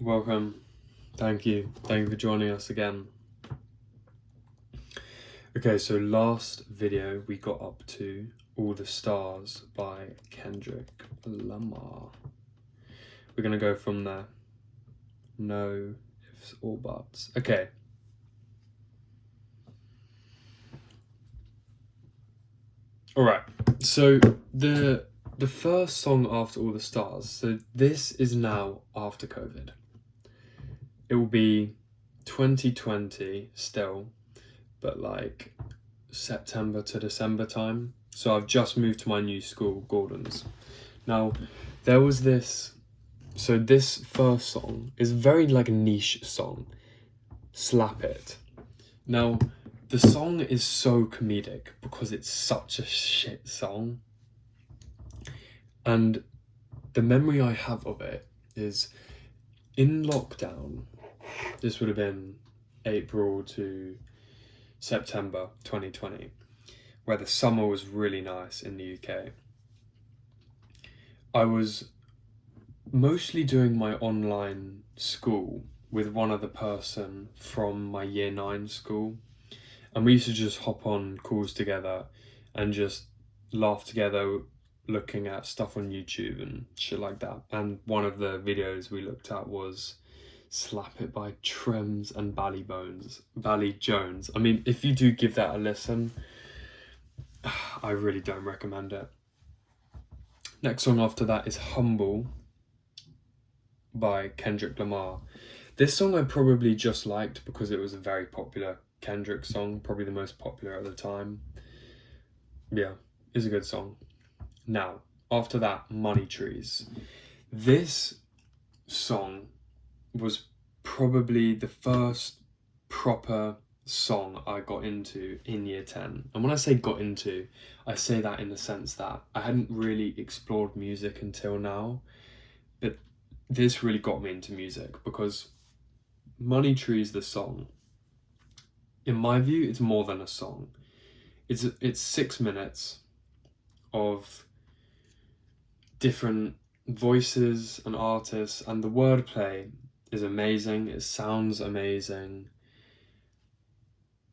Welcome. Thank you. Thank you for joining us again. Okay, so last video we got up to All the Stars by Kendrick Lamar. We're gonna go from there. No ifs or buts. Okay. Alright, so the first song after All the Stars, so this is now after COVID. It will be 2020 still, but like September to December time. So I've just moved to my new school, Gordon's. Now, there was this, so this first song is very like a niche song, Slap It. Now, the song is so comedic because it's such a shit song. And the memory I have of it is in lockdown, this would have been April to September 2020, where the summer was really nice in the UK. I was mostly doing my online school with one other person from my year 9 school, and we used to just hop on calls together and just laugh together looking at stuff on YouTube and shit like that. And one of the videos we looked at was Slap It by Trims and Bally Jones. I mean, if you do give that a listen, I really don't recommend it. Next song after that is Humble by Kendrick Lamar. This song I probably just liked because it was a very popular Kendrick song, probably the most popular at the time. Yeah, it's a good song. Now, after that, Money Trees. This song was probably the first proper song I got into in year 10. And when I say got into, I say that in the sense that I hadn't really explored music until now, but this really got me into music because Money Trees, the song, in my view, it's more than a song. It's 6 minutes of different voices and artists, and the wordplay is amazing. It sounds amazing.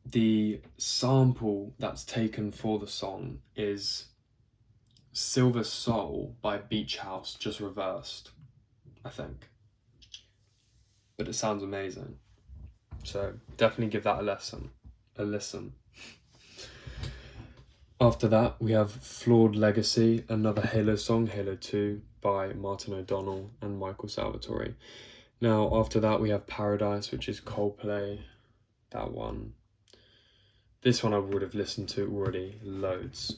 The sample that's taken for the song is Silver Soul by Beach House, just reversed, I think. But it sounds amazing. So definitely give that a listen. After that, we have Flawed Legacy, another Halo song, Halo 2 by Martin O'Donnell and Michael Salvatore. Now, after that, we have Paradise, which is Coldplay, that one. This one I would have listened to already loads.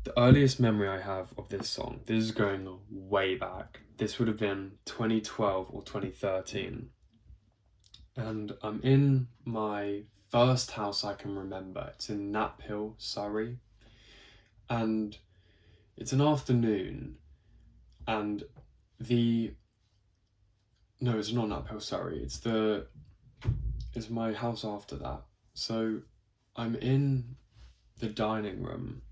The earliest memory I have of this song, this is going way back. This would have been 2012 or 2013. And I'm in my first house I can remember. It's in Nap Hill, Surrey. And it's an afternoon, and no, it's not Nap Hill, Surrey. It's my house after that. So I'm in the dining room,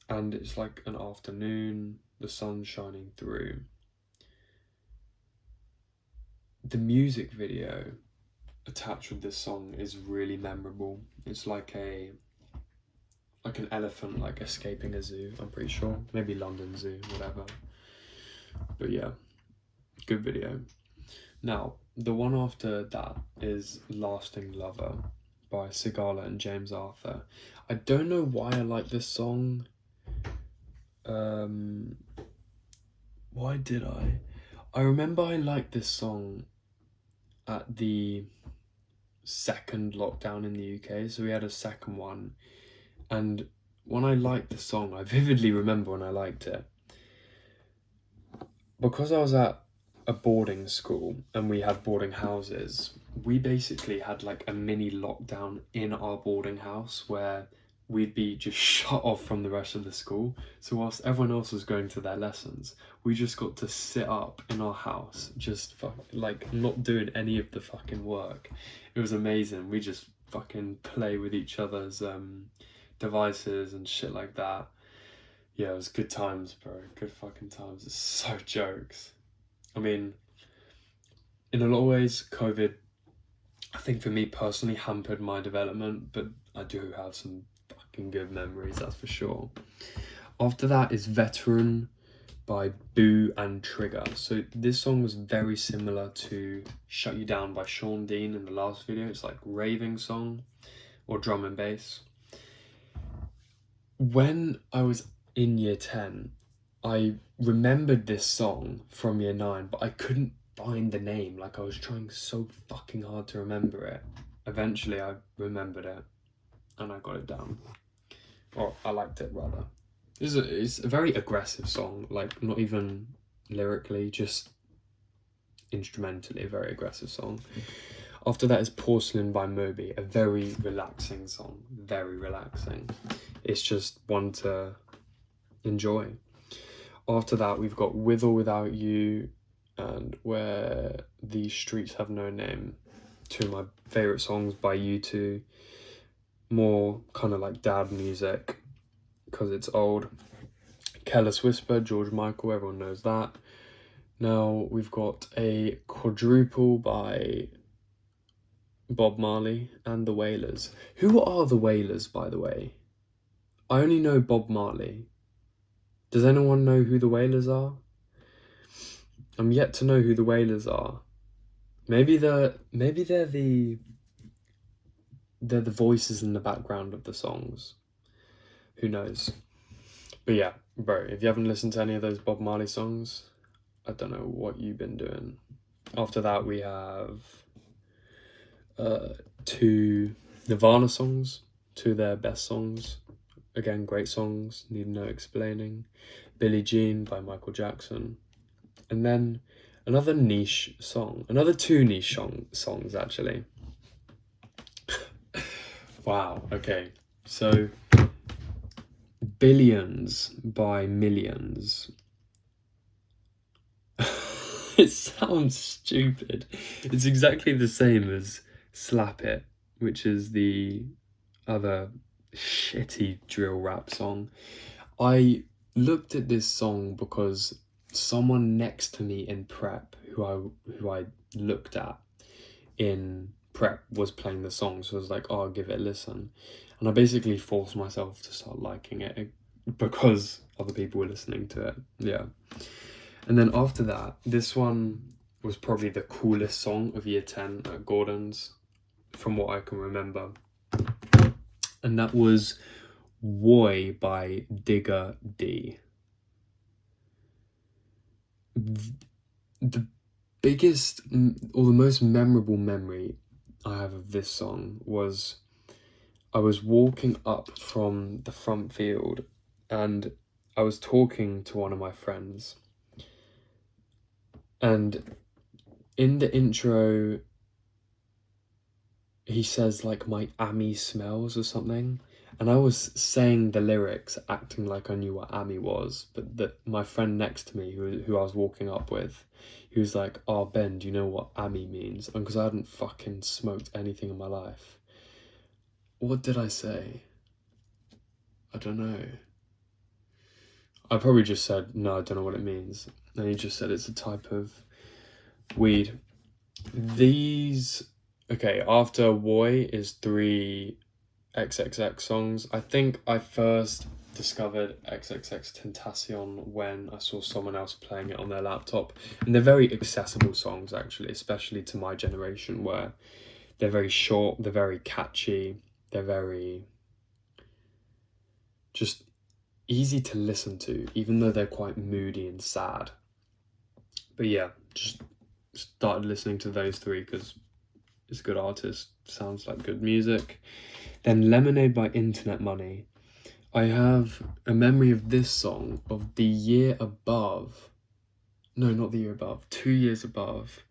and it's like an afternoon, the sun's shining through. The music video attached with this song is really memorable. It's like an elephant like escaping a zoo, I'm pretty sure. Maybe London Zoo, whatever. But yeah, good video. Now, the one after that is Lasting Lover by Sigala and James Arthur. I don't know why I like this song. Why did I? I remember I liked this song at the second lockdown in the UK, so we had a second one, and when I liked the song, I vividly remember when I liked it. Because I was at a boarding school and we had boarding houses, we basically had like a mini lockdown in our boarding house where we'd be just shut off from the rest of the school. So whilst everyone else was going to their lessons, we just got to sit up in our house, just like not doing any of the fucking work. It was amazing. We just fucking play with each other's devices and shit like that. Yeah, it was good times, bro. Good fucking times. It's so jokes. I mean, in a lot of ways, COVID, I think for me personally, hampered my development, but I do have some fucking good memories, that's for sure. After that is Veteran by Boo and Trigger. So this song was very similar to Shut You Down by Sean Dean in the last video. It's like raving song or drum and bass. When I was in year 10, I remembered this song from year 9, but I couldn't find the name. Like, I was trying so fucking hard to remember it. Eventually I remembered it and I got it down. Or I liked it rather. It's a very aggressive song, like not even lyrically, just instrumentally a very aggressive song. After that is Porcelain by Moby, a very relaxing song, very relaxing. It's just one to enjoy. After that we've got With or Without You and Where These Streets Have No Name, two of my favourite songs by U2, more kind of like dad music because it's old. Careless Whisper, George Michael, everyone knows that. Now we've got a Quadruple by Bob Marley and the Wailers. Who are the Wailers, by the way? I only know Bob Marley. Does anyone know who the Wailers are? I'm yet to know who the Wailers are. Maybe they're the voices in the background of the songs. Who knows? But yeah, bro, if you haven't listened to any of those Bob Marley songs, I don't know what you've been doing. After that we have two Nirvana songs, two of their best songs. Again, great songs, need no explaining. Billie Jean by Michael Jackson. And then another niche song, another two niche songs actually. Wow, okay, so Billions by Millions. It sounds stupid. It's exactly the same as Slap It, which is the other shitty drill rap song. I looked at this song because someone next to me in prep, who I looked at in prep, was playing the song, so I was like, oh, I'll give it a listen. And I basically forced myself to start liking it because other people were listening to it. Yeah. And then after that, this one was probably the coolest song of year 10 at Gordon's, from what I can remember. And that was Woy by Digger D. The biggest or the most memorable memory I have of this song was I was walking up from the front field and I was talking to one of my friends. And in the intro, he says like, my Ami smells or something. And I was saying the lyrics, acting like I knew what Ami was. But my friend next to me, who I was walking up with, he was like, oh, Ben, do you know what Ami means? And because I hadn't fucking smoked anything in my life. What did I say? I don't know. I probably just said, no, I don't know what it means. And he just said it's a type of weed. Okay, after Woy is 3 XXX songs. I think I first discovered XXXTentacion when I saw someone else playing it on their laptop. And they're very accessible songs, actually, especially to my generation, where they're very short, they're very catchy, they're very just easy to listen to, even though they're quite moody and sad. But yeah, just started listening to those 3 because it's a good artist, sounds like good music. Then Lemonade by Internet Money. I have a memory of this song of the year above. No, not the year above, 2 years above.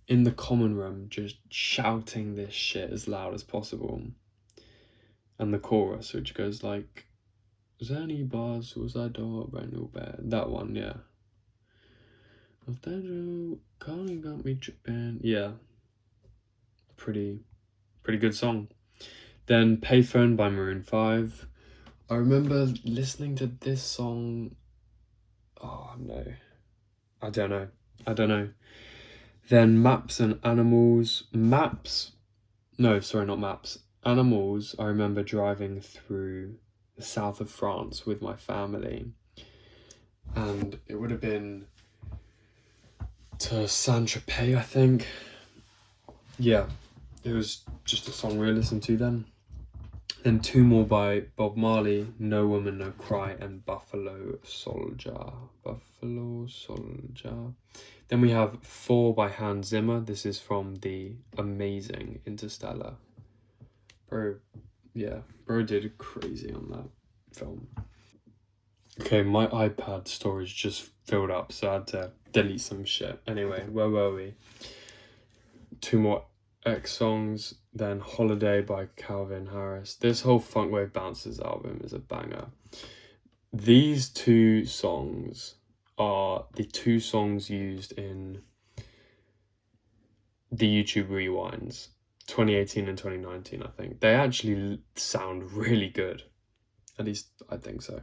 In the common room, just shouting this shit as loud as possible. And the chorus, which goes like, Zanny Bars, Suicide Door, Brand New Bed. That one, yeah. Calling got me tripping. Yeah. Pretty good song. Then Payphone by Maroon 5. I remember listening to this song. Oh no, I don't know. I don't know. Then Maps and Animals. Animals, I remember driving through the south of France with my family. And it would have been to Saint-Tropez, I think. Yeah, it was just a song we listened to then. Then two more by Bob Marley, No Woman, No Cry, and Buffalo Soldier. Then we have Four by Hans Zimmer. This is from the amazing Interstellar. Bro did crazy on that film. Okay, my iPad storage just filled up, so I had to delete some shit. Anyway, where were we? Two more X songs, then Holiday by Calvin Harris. This whole Funk Wave Bouncers album is a banger. These two songs are the two songs used in the YouTube Rewinds, 2018 and 2019, I think. They actually sound really good. At least I think so.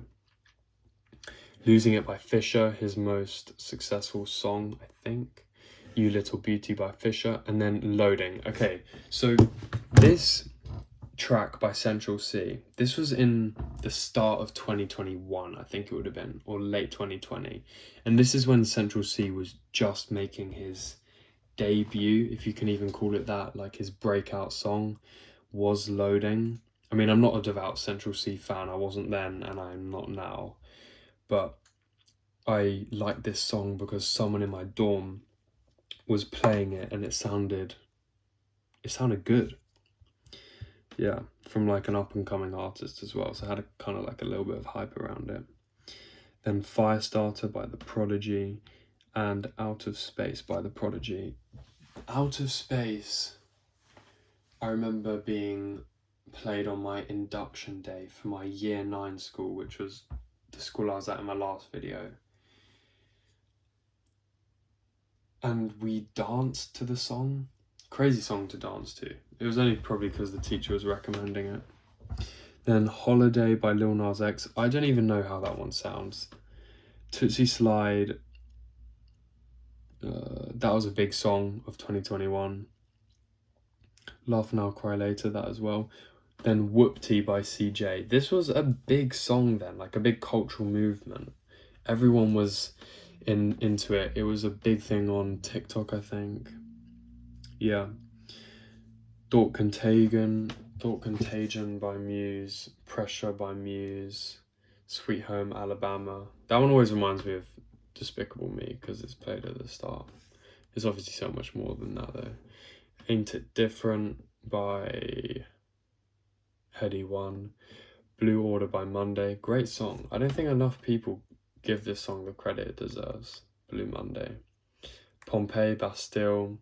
Losing It by Fisher, his most successful song, I think. You Little Beauty by Fisher, and then Loading. Okay, so this track by Central C, this was in the start of 2021, I think it would have been, or late 2020. And this is when Central C was just making his debut, if you can even call it that. Like, his breakout song was Loading. I mean, I'm not a devout Central C fan. I wasn't then, and I'm not now. But I like this song because someone in my dorm was playing it and it sounded good. Yeah, from like an up and coming artist as well. So I had a kind of like a little bit of hype around it. Then Firestarter by The Prodigy and Out of Space by The Prodigy. Out of Space, I remember being played on my induction day for my year 9 school, which was the school I was at in my last video. And we danced to the song. Crazy song to dance to. It was only probably because the teacher was recommending it. Then Holiday by Lil Nas X. I don't even know how that one sounds. Tootsie Slide. That was a big song of 2021. Laugh Now, Cry Later, that as well. Then Whoop-Tee by CJ. This was a big song then, like a big cultural movement. Everyone was into it. It was a big thing on TikTok, I think. Yeah. Thought Contagion by Muse, Pressure by Muse, Sweet Home Alabama. That one always reminds me of Despicable Me because it's played at the start. There's obviously so much more than that though. Ain't It Different by Heady One, Blue Order by Monday. Great song. I don't think enough people give this song the credit it deserves. Blue Monday. Pompeii, Bastille,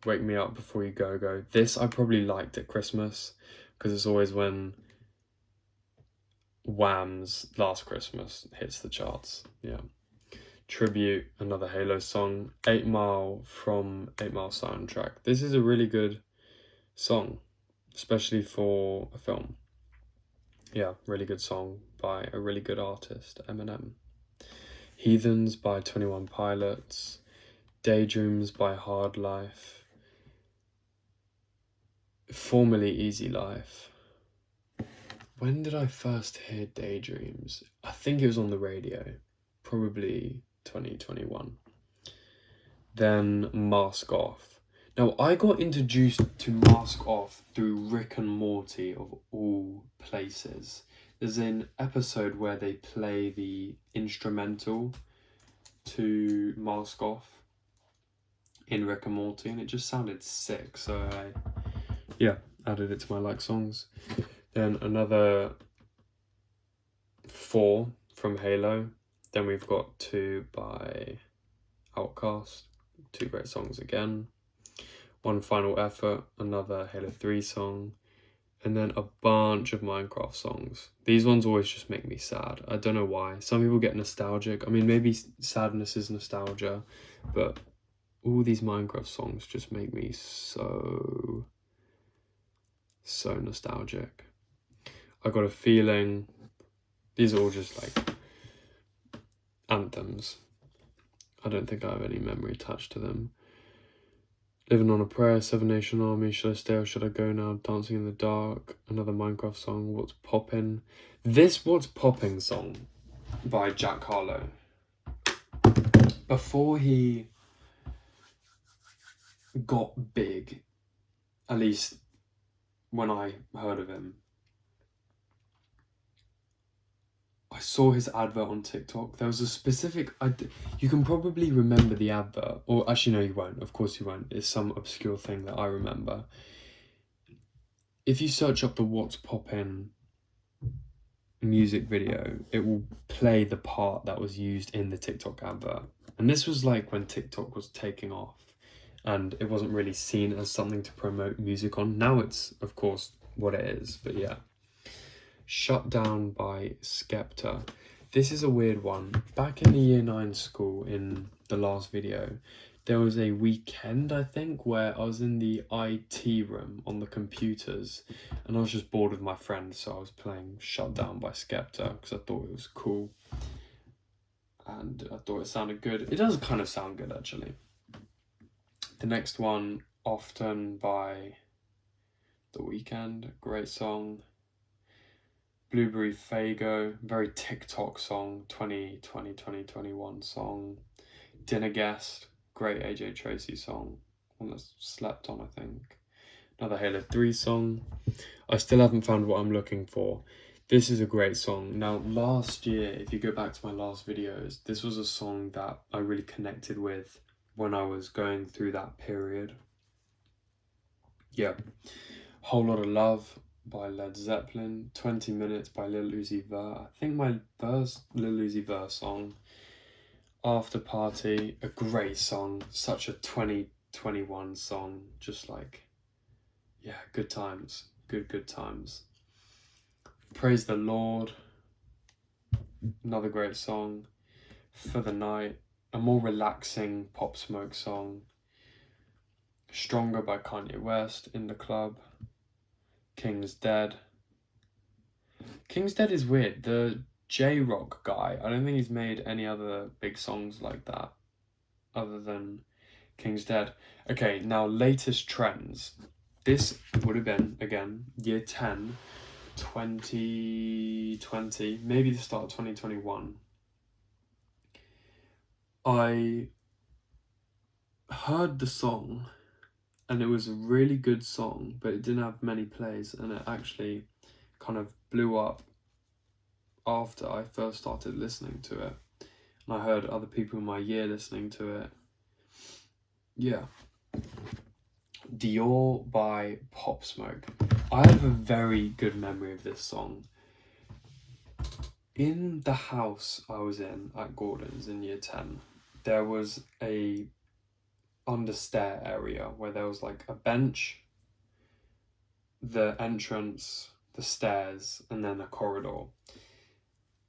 Wake Me Up Before You Go Go. This I probably liked at Christmas because it's always when Wham's Last Christmas hits the charts. Yeah. Tribute, another Halo song. 8 Mile from 8 Mile soundtrack. This is a really good song, especially for a film. Yeah, really good song by a really good artist, Eminem. Heathens by 21 Pilots. Daydreams by Hard Life. Formerly Easy Life. When did I first hear Daydreams? I think it was on the radio, probably 2021. Then Mask Off. Now, I got introduced to Mask Off through Rick and Morty, of all places. There's an episode where they play the instrumental to Mask Off in Rick and Morty, and it just sounded sick, so I added it to my like songs. Then another 4 from Halo. Then we've got 2 by Outkast, 2 great songs again. One Final Effort, another Halo 3 song, and then a bunch of Minecraft songs. These ones always just make me sad. I don't know why. Some people get nostalgic. I mean, maybe sadness is nostalgia, but all these Minecraft songs just make me so nostalgic. I Got a Feeling. These are all just like anthems. I don't think I have any memory attached to them. Living on a Prayer, Seven Nation Army, Should I Stay or Should I Go Now, Dancing in the Dark, another Minecraft song, What's Poppin'. This What's Popping song by Jack Harlow. Before he got big, at least when I heard of him, I saw his advert on TikTok. There was a specific, you can probably remember the advert, or actually no, you won't. Of course you won't. It's some obscure thing that I remember. If you search up the What's Poppin' music video, it will play the part that was used in the TikTok advert. And this was like when TikTok was taking off and it wasn't really seen as something to promote music on. Now it's, of course, what it is, but yeah. Shut Down by Skepta. This is a weird one. Back in the year 9 school, in the last video, there was a weekend, I think, where I was in the IT room on the computers and I was just bored with my friends, so I was playing Shut Down by Skepta because I thought it was cool and I thought it sounded good. It does kind of sound good, actually. The next one, Often by The Weeknd, great song. Blueberry Faygo, very TikTok song, 2021 song. Dinner Guest, great AJ Tracey song, one that's slept on, I think. Another Halo 3 song. I still haven't found what I'm looking for. This is a great song. Now, last year, if you go back to my last videos, this was a song that I really connected with when I was going through that period. Yeah. Whole Lot of Love by Led Zeppelin, 20 Minutes by Lil Uzi Vert. I think my first Lil Uzi Vert song. After Party, a great song, such a 2021 song, just like, yeah, good times, good times. Praise the Lord, another great song. For the Night, a more relaxing Pop Smoke song. Stronger by Kanye West, In the Club. King's Dead. King's Dead is weird. The J-Rock guy, I don't think he's made any other big songs like that other than King's Dead. Okay, now latest trends. This would have been, again, year 10, 2020, maybe the start of 2021. I heard the song and it was a really good song, but it didn't have many plays and it actually kind of blew up after I first started listening to it. And I heard other people in my year listening to it. Yeah. Dior by Pop Smoke. I have a very good memory of this song. In the house I was in at Gordon's in year 10, there was a understair area where there was like a bench, the entrance, the stairs, and then a corridor.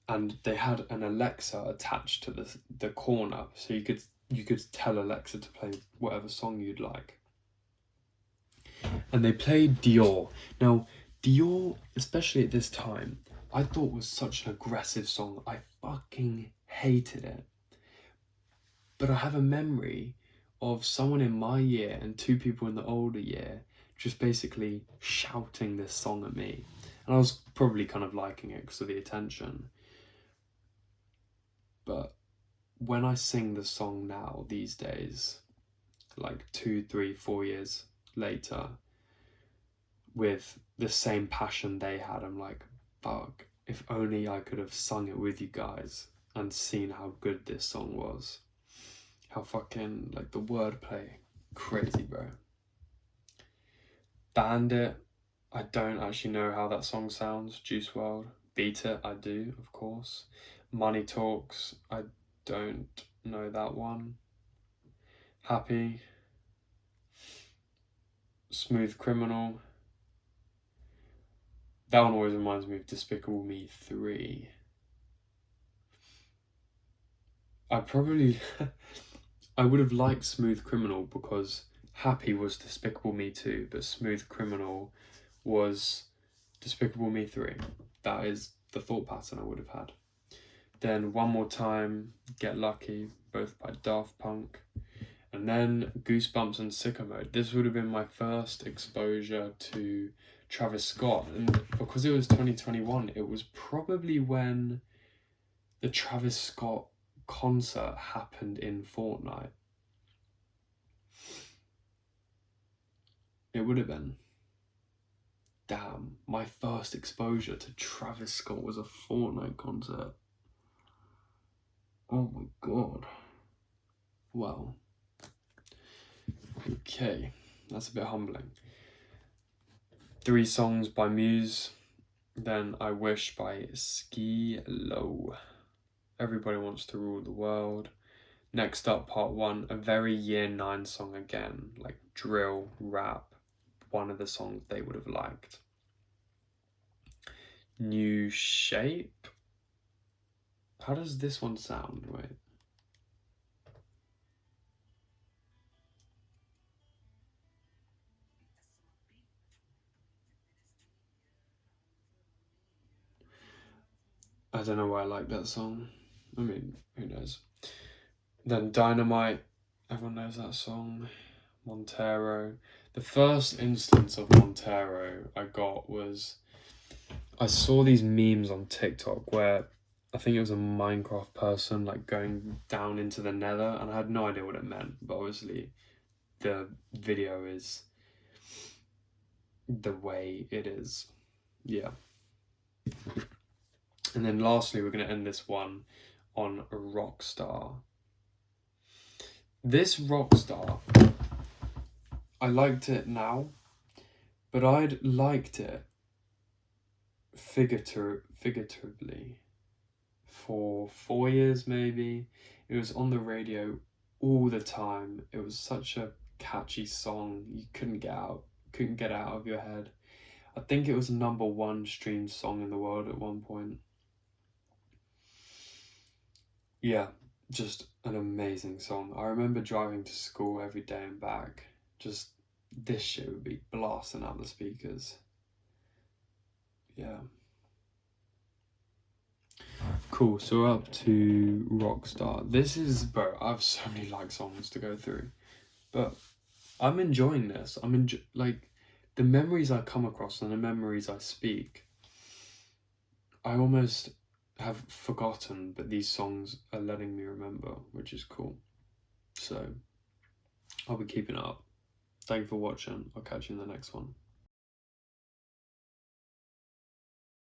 And they had an Alexa attached to the corner, so you could tell Alexa to play whatever song you'd like. And they played Dior. Now, Dior, especially at this time, I thought was such an aggressive song. I fucking hated it. But I have a memory of someone in my year and 2 people in the older year just basically shouting this song at me. And I was probably kind of liking it because of the attention. But when I sing the song now, these days, like 2, 3, 4 years later, with the same passion they had, I'm like, fuck, if only I could have sung it with you guys and seen how good this song was. How fucking, like, the wordplay, crazy, bro. Bandit, I don't actually know how that song sounds. Juice WRLD. Beat It, I do, of course. Money Talks, I don't know that one. Happy. Smooth Criminal. That one always reminds me of Despicable Me 3. I would have liked Smooth Criminal because Happy was Despicable Me 2, but Smooth Criminal was Despicable Me 3. That is the thought pattern I would have had. Then One More Time, Get Lucky, both by Daft Punk. And then Goosebumps and Sicko Mode. This would have been my first exposure to Travis Scott. And because it was 2021, it was probably when the Travis Scott concert happened in Fortnite. It would have been. Damn, my first exposure to Travis Scott was a Fortnite concert. Oh my god. Well. Okay, that's a bit humbling. 3 songs by Muse. Then I Wish by Ski Low. Everybody Wants to Rule the World. Next up, part 1, a very Year 9 song again, like drill, rap, one of the songs they would have liked. New Shape. How does this one sound? Wait. I don't know why I like that song. I mean, who knows? Then Dynamite. Everyone knows that song. Montero. The first instance of Montero I got was, I saw these memes on TikTok where I think it was a Minecraft person like going down into the nether, and I had no idea what it meant, but obviously the video is the way it is. Yeah. And then lastly, we're going to end this one on Rockstar. This Rockstar, I liked it now, but I'd liked it figuratively for 4 years maybe. It was on the radio all the time. It was such a catchy song. You couldn't get it out of your head. I think it was #1 streamed song in the world at one point. Yeah, just an amazing song. I remember driving to school every day and back. Just this shit would be blasting out the speakers. Yeah. Cool, so we're up to Rockstar. This is, bro, I have so many like songs to go through. But I'm enjoying this. Like, the memories I come across and the memories I speak, I almost have forgotten, but these songs are letting me remember, which is cool. So I'll be keeping it up. Thank you for watching. I'll catch you in the next one.